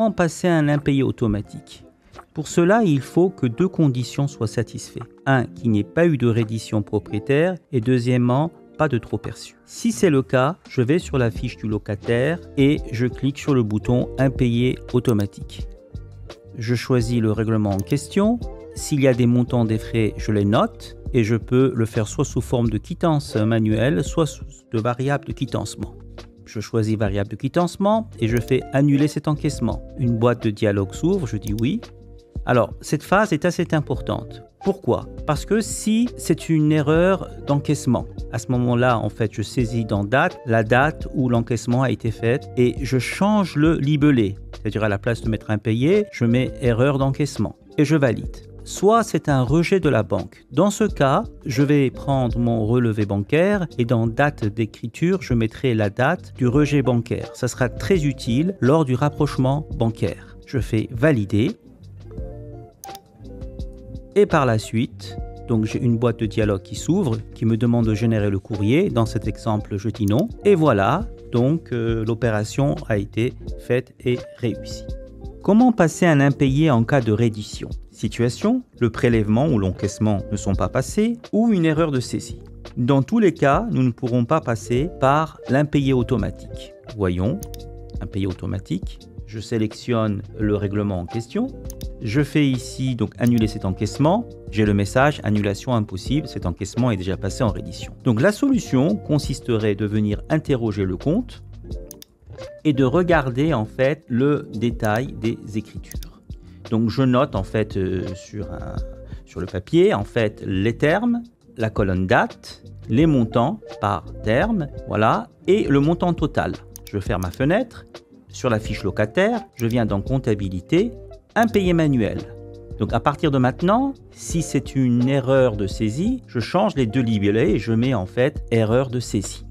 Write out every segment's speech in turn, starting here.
Comment passer à un impayé automatique? Pour cela, il faut que deux conditions soient satisfaites. Un, qu'il n'y ait pas eu de reddition propriétaire et deuxièmement, pas de trop perçu. Si c'est le cas, je vais sur la fiche du locataire et je clique sur le bouton impayé automatique. Je choisis le règlement en question. S'il y a des montants des frais, je les note et je peux le faire soit sous forme de quittance manuelle, soit sous de variable de quittancement. Je choisis variable de quittancement et je fais annuler cet encaissement. Une boîte de dialogue s'ouvre, je dis oui. Alors, cette phase est assez importante. Pourquoi? Parce que si c'est une erreur d'encaissement, à ce moment-là, en fait, je saisis dans date la date où l'encaissement a été fait et je change le libellé. C'est-à-dire à la place de mettre impayé, je mets erreur d'encaissement et je valide. Soit c'est un rejet de la banque. Dans ce cas, je vais prendre mon relevé bancaire et dans date d'écriture, je mettrai la date du rejet bancaire. Ça sera très utile lors du rapprochement bancaire. Je fais valider. Et par la suite, donc j'ai une boîte de dialogue qui s'ouvre, qui me demande de générer le courrier. Dans cet exemple, je dis non. Et voilà, donc l'opération a été faite et réussie. Comment passer un impayé en cas de reddition? Situation, le prélèvement ou l'encaissement ne sont pas passés ou une erreur de saisie. Dans tous les cas, nous ne pourrons pas passer par l'impayé automatique. Voyons, impayé automatique. Je sélectionne le règlement en question. Je fais ici donc annuler cet encaissement. J'ai le message annulation impossible, cet encaissement est déjà passé en reddition. Donc la solution consisterait de venir interroger le compte et de regarder en fait le détail des écritures. Donc je note en fait sur le papier en fait les termes, la colonne date, les montants par terme, voilà, et le montant total. Je ferme ma fenêtre. Sur la fiche locataire, je viens dans comptabilité, impayé manuel. Donc à partir de maintenant, si c'est une erreur de saisie, je change les deux libellés et je mets en fait erreur de saisie.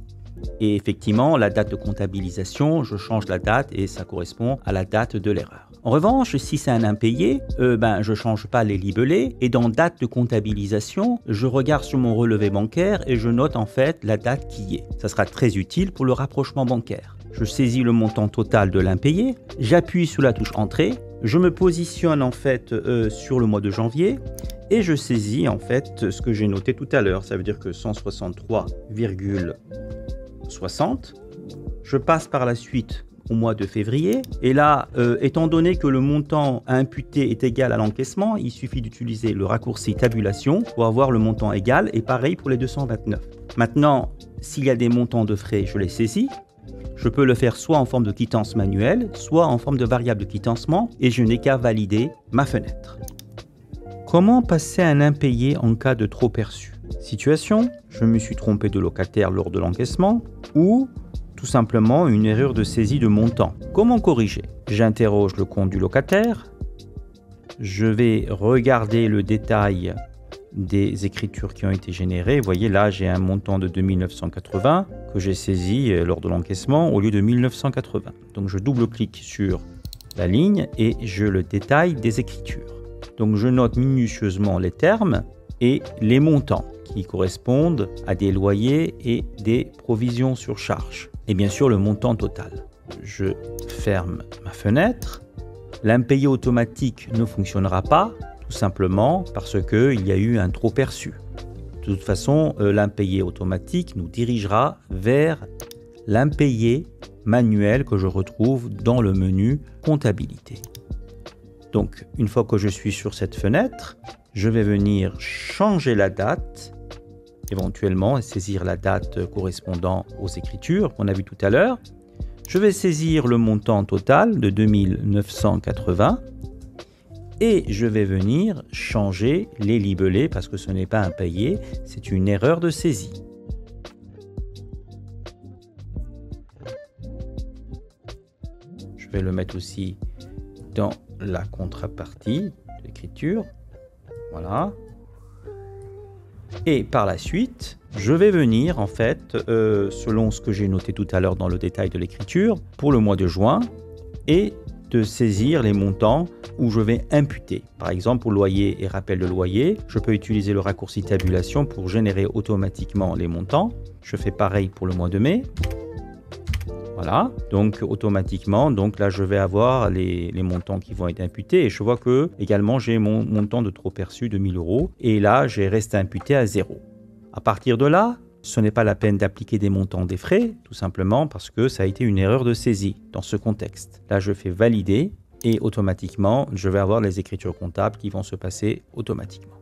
Et effectivement, la date de comptabilisation, je change la date et ça correspond à la date de l'erreur. En revanche, si c'est un impayé, je ne change pas les libellés et dans date de comptabilisation, je regarde sur mon relevé bancaire et je note en fait la date qui y est. Ça sera très utile pour le rapprochement bancaire. Je saisis le montant total de l'impayé, j'appuie sur la touche Entrée, je me positionne en fait sur le mois de janvier et je saisis en fait ce que j'ai noté tout à l'heure. Ça veut dire que 163,60. Je passe par la suite au mois de février et là, étant donné que le montant à imputer est égal à l'encaissement, il suffit d'utiliser le raccourci tabulation pour avoir le montant égal et pareil pour les 229. Maintenant, s'il y a des montants de frais, je les saisis. Je peux le faire soit en forme de quittance manuelle, soit en forme de variable de quittancement et je n'ai qu'à valider ma fenêtre. Comment passer un impayé en cas de trop perçu? Situation, je me suis trompé de locataire lors de l'encaissement ou tout simplement une erreur de saisie de montant. Comment corriger? J'interroge le compte du locataire, je vais regarder le détail des écritures qui ont été générées. Vous voyez là, j'ai un montant de 2980 que j'ai saisi lors de l'encaissement au lieu de 1980. Donc je double-clique sur la ligne et je le détaille des écritures. Donc je note minutieusement les termes et les montants qui correspondent à des loyers et des provisions sur charge. Et bien sûr le montant total. Je ferme ma fenêtre. L'impayé automatique ne fonctionnera pas. Tout simplement parce qu'il y a eu un trop perçu. De toute façon, l'impayé automatique nous dirigera vers l'impayé manuel que je retrouve dans le menu comptabilité. Donc, une fois que je suis sur cette fenêtre, je vais venir changer la date, éventuellement, et saisir la date correspondant aux écritures qu'on a vues tout à l'heure. Je vais saisir le montant total de 2980. Et je vais venir changer les libellés parce que ce n'est pas impayé, c'est une erreur de saisie. Je vais le mettre aussi dans la contrepartie de l'écriture. Voilà. Et par la suite, je vais venir en fait, selon ce que j'ai noté tout à l'heure dans le détail de l'écriture, pour le mois de juin et de saisir les montants où je vais imputer. Par exemple, pour loyer et rappel de loyer, je peux utiliser le raccourci tabulation pour générer automatiquement les montants. Je fais pareil pour le mois de mai. Voilà, donc automatiquement, donc là je vais avoir les montants qui vont être imputés et je vois que également j'ai mon montant de trop perçu de 1 000 € et là j'ai resté imputé à 0. À partir de là, ce n'est pas la peine d'appliquer des montants des frais, tout simplement parce que ça a été une erreur de saisie dans ce contexte. Là je fais valider et automatiquement je vais avoir les écritures comptables qui vont se passer automatiquement.